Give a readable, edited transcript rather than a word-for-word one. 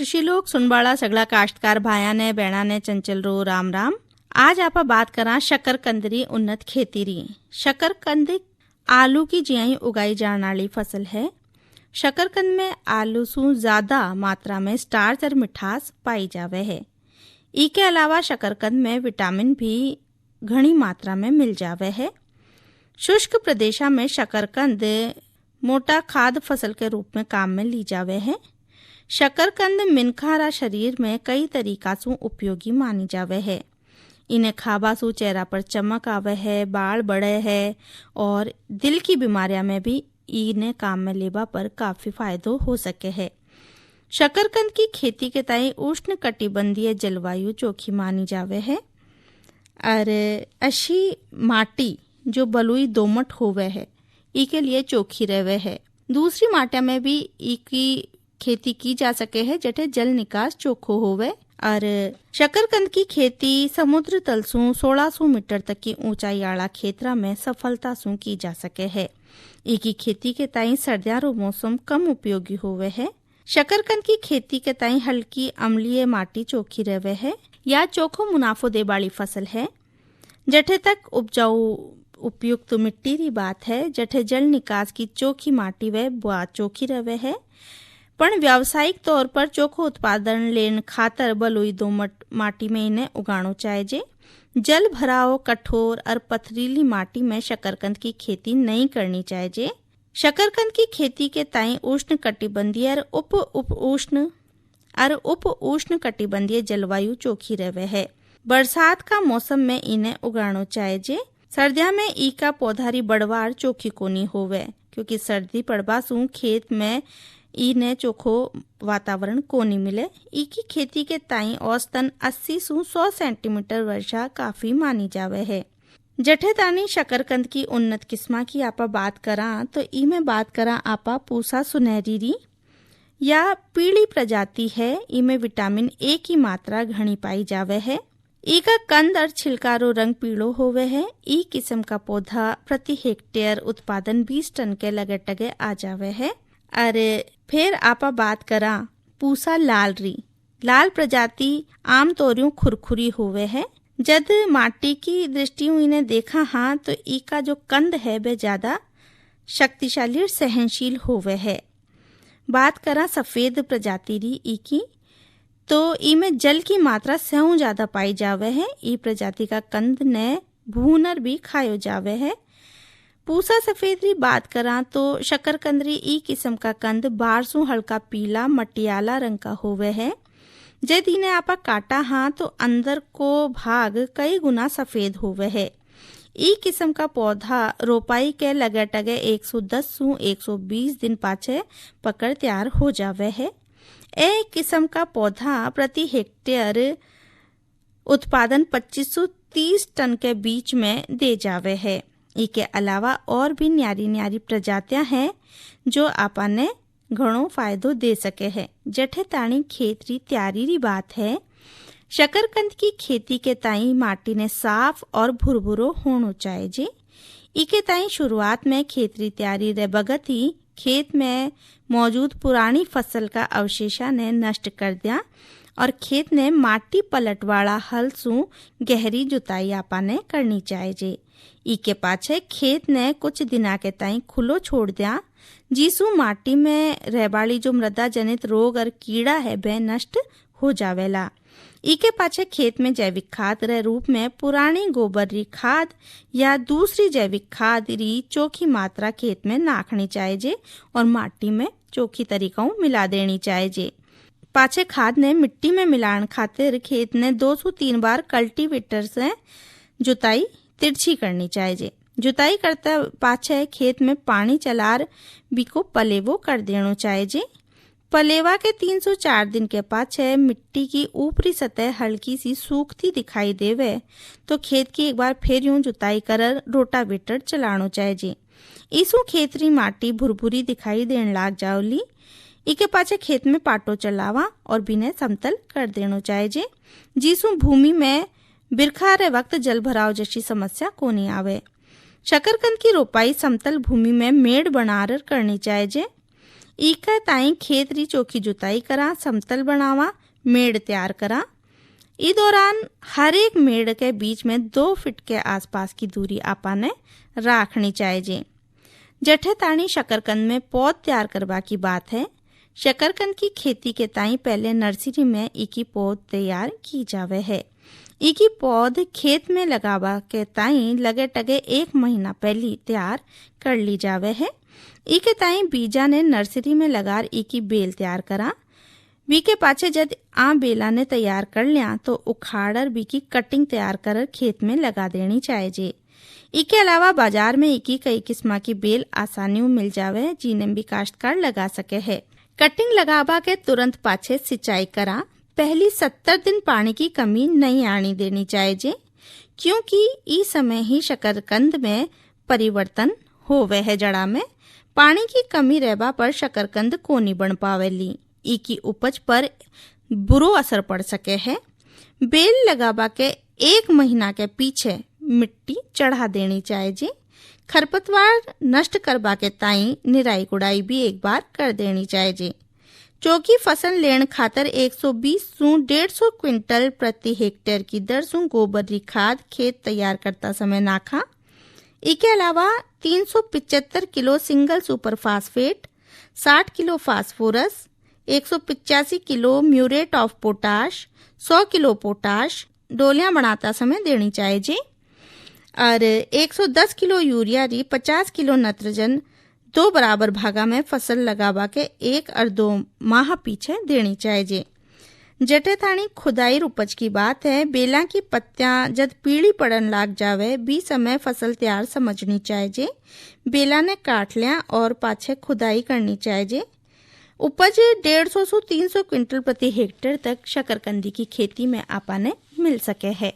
कृषि लोग सुनबाड़ा सगला काश्तकार भाया ने बैणा ने चंचल रो राम राम। आज आप बात करा शकरकंद री उन्नत खेती री। शकरकंद आलू की जियाई उगाई जाने वाली फसल है। शकरकंद में आलू सु ज्यादा मात्रा में स्टार्च और मिठास पाई जावे है। इसके अलावा शकरकंद में विटामिन भी घनी मात्रा में मिल जावे है। शुष्क प्रदेशा में शकरकंद मोटा खाद्य फसल के रूप में काम में ली जावे है। शकरकंद मिनखारा शरीर में कई तरीका से उपयोगी मानी जावे है। इन्हें खाबा सु चेहरा पर चमक आवे है, बाल बढ़े है और दिल की बीमारियां में भी इन्हें काम में लेबा पर काफी फायदो हो सके है। शकरकंद की खेती के ताई उष्ण कटिबंधीय जलवायु चोखी मानी जावे है और अशी माटी जो बलुई दोमट होवे है इसके लिए चोखी रहे है। दूसरी माटिया में भी इसकी खेती की जा सके है जठे जल निकास चोखो होवे। और शकरकंद की खेती समुद्र तल सु 1600 मीटर तक की ऊंचाई आला खेतरा में सफलता सु की जा सके है। इसकी खेती के ताई सर्दियां रो मौसम कम उपयोगी होवे है। शकरकंद की खेती के ताई हल्की अम्लीय माटी चोखी रहे है या चोखो मुनाफो दे वाली फसल है। जठे तक उपजाऊ उपयुक्त मिट्टी री बात है जठे जल निकास की चोखी माटी व चोखी रहे है। पण व्यावसायिक तौर पर चोखो उत्पादन लेन खातर बलुई दोमट माटी में इन्हें उगानो चाहिए। जल भराव कठोर और पथरीली माटी में शकरकंद की खेती नहीं करनी चाहिए। शकरकंद की खेती के ताई उष्ण कटिबंधीय और उप उष्ण कटिबंधीय जलवायु चोखी रहे है। बरसात का मौसम में इन्हें उगानो चाहिए। सर्दिया में ई का पौधारी बढ़वार चोखी कोनी होवे क्योंकि सर्दी पड़बा सु खेत में इन्हें चोखो वातावरण कोनी मिले। ई की खेती के ताई औसतन 80 सु 100 सेंटीमीटर वर्षा काफी मानी जावे है। जठे तानी शकरकंद की उन्नत किस्मा की आपा बात करा तो ई में बात करा आपा पूसा सुनहरी री या पीली प्रजाति है। ई में विटामिन ए की मात्रा घनी पाई जावे है। ई का कंद और छिलका रो रंग पीलो होवे है। ई किस्म का पौधा प्रति हेक्टेयर उत्पादन 20 टन के लगे टगे आ जावे है। अरे फिर आपा बात करा पूसा लाल री। लाल प्रजाति आम तौर खुरखुरी होवे है। जब माटी की दृष्टि इन्हें देखा हाँ तो ई का जो कंद है वह ज्यादा शक्तिशाली और सहनशील होवे है। बात करा सफेद प्रजाति री ई की तो ई में जल की मात्रा स्यों ज्यादा पाई जावे है। ई प्रजाति का कंद ने भूनर भी खायो जावे है। पूसा सफेद री बात करा तो शकरकंद री ई किस्म का कंद बाहर सु हल्का पीला मटियाला रंग का होवे है। जब इन्हें आपा काटा हाँ तो अंदर को भाग कई गुना सफेद होवे है। ई किस्म का पौधा रोपाई के लगे टगे 110 सु 120 दिन पाछे पकड़ तैयार हो जावे है। एक किस्म का पौधा प्रति हेक्टेयर उत्पादन 2530 टन के बीच में दे जावे है। इसके अलावा और भी न्यारी न्यारी प्रजातियां हैं जो आपा ने घणो फायदो दे सके है। जठे ताणी खेत री तैयारी री बात है। शकरकंद की खेती के ताई माटी ने साफ और भुरभुरो होनो चाहिए। इके ताई शुरुआत में खेत री तैयारी रे बगत ही खेत में मौजूद पुरानी फसल का अवशेषा ने नष्ट कर दिया और खेत ने माटी पलटवाड़ा हल सु गहरी जुताई आपा ने करनी चाहिए। इके पाछे खेत ने कुछ दिना के ताई खुलो छोड़ दिया जिसु माटी में रहबाड़ी जो मृदा जनित रोग और कीड़ा है वह नष्ट हो जावेला। इके पाछे खेत में जैविक खाद रे रूप में पुरानी गोबर री खाद या दूसरी जैविक खाद री चोखी मात्रा खेत में नाखनी चाहिए और माटी में चोखी तरीकों मिला देनी चाहिए। पाछे खाद ने मिट्टी में मिलान खातिर खेत ने 2 से 3 बार कल्टीवेटर से जुताई तिरछी करनी चाहिए। जुताई करते पाछे खेत में पानी चलार बीको पलेवो कर देनो चाहिए। पलेवा के 3 से 4 दिन के पाछे मिट्टी की ऊपरी सतह हल्की सी सूखती दिखाई देवे तो खेत की एक बार फिर यूं जुताई कर रोटावेटर चलानो चाहिए। इसु खेतरी माटी भुरभुरी दिखाई देने लाग जावली। इके पाछे खेत में पाटो चलावा और बिने समतल कर देनो चाहिए जिसु भूमि में बिरखा रे वक्त जल भराव जैसी समस्या कोनी आवे। शकरकंद की रोपाई समतल भूमि में मेड़ बनाकर करनी चाहिए। ईका ताई खेत री चोखी जुताई करा, समतल बनावा, मेड़ तैयार करा। इस दौरान हर एक मेड़ के बीच में 2 फीट के आसपास की दूरी आपाने राखनी चाहिए। जठे ताणी शकरकंद में पौध तैयार करवा की बात है। शकरकंद की खेती के ताई पहले नर्सरी में इकी पौध तैयार की जावे है। इकी पौध खेत में लगावा के ताई लगे टगे 1 महीना पहले तैयार कर ली जावे है। इके ताई बीजा ने नर्सरी में लगार इकी बेल तैयार करा। बी के पाछे जब बेला ने तैयार कर लिया तो उखाड़र बी की कटिंग तैयार कर खेत में लगा देनी चाहिए। इसके अलावा बाजार में इकी कई किस्म की बेल आसानी मिल जावे जिन्हें भी काश्तकार लगा सके है। कटिंग लगावा के तुरंत पाछे सिंचाई करा। पहली 70 दिन पानी की कमी नहीं आनी देनी चाहिए, क्योंकि इस समय ही शकरकंद में परिवर्तन होवे है। जड़ा में पानी की कमी रहबा पर शकरकंद कोनी बन पावेली। इकी उपज पर बुरो असर पड़ सके है। बेल लगावा के 1 महीना के पीछे मिट्टी चढ़ा देनी चाहिए। खरपतवार नष्ट करवा के ताई निराई गुड़ाई भी एक बार कर देनी चाहिए। चौकी फसल लेन खातर 120 से 150 क्विंटल प्रति हेक्टेयर की दर से गोबर री खाद खेत तैयार करता समय नाखा। इसके अलावा 375 kilo single super phosphate, 60 kilo phosphorus, 185 kilo muriate of potash, 100 kilo potash डोलियां बनाता समय देनी चाहिए और 110 किलो यूरिया री 50 किलो नत्रजन 2 बराबर भागा में फसल लगावा के 1 और 2 माह पीछे देनी चाहिए। जटे थानी खुदाई उपज की बात है। बेला की पत्तियां जब पीली पड़न लाग जावे भी समय फसल तैयार समझनी चाहिए। बेला ने काट लिया और पाछे खुदाई करनी चाहिए। उपज 150 से 300 क्विंटल प्रति हेक्टेयर तक शकरकंदी की खेती में आपाने मिल सके है।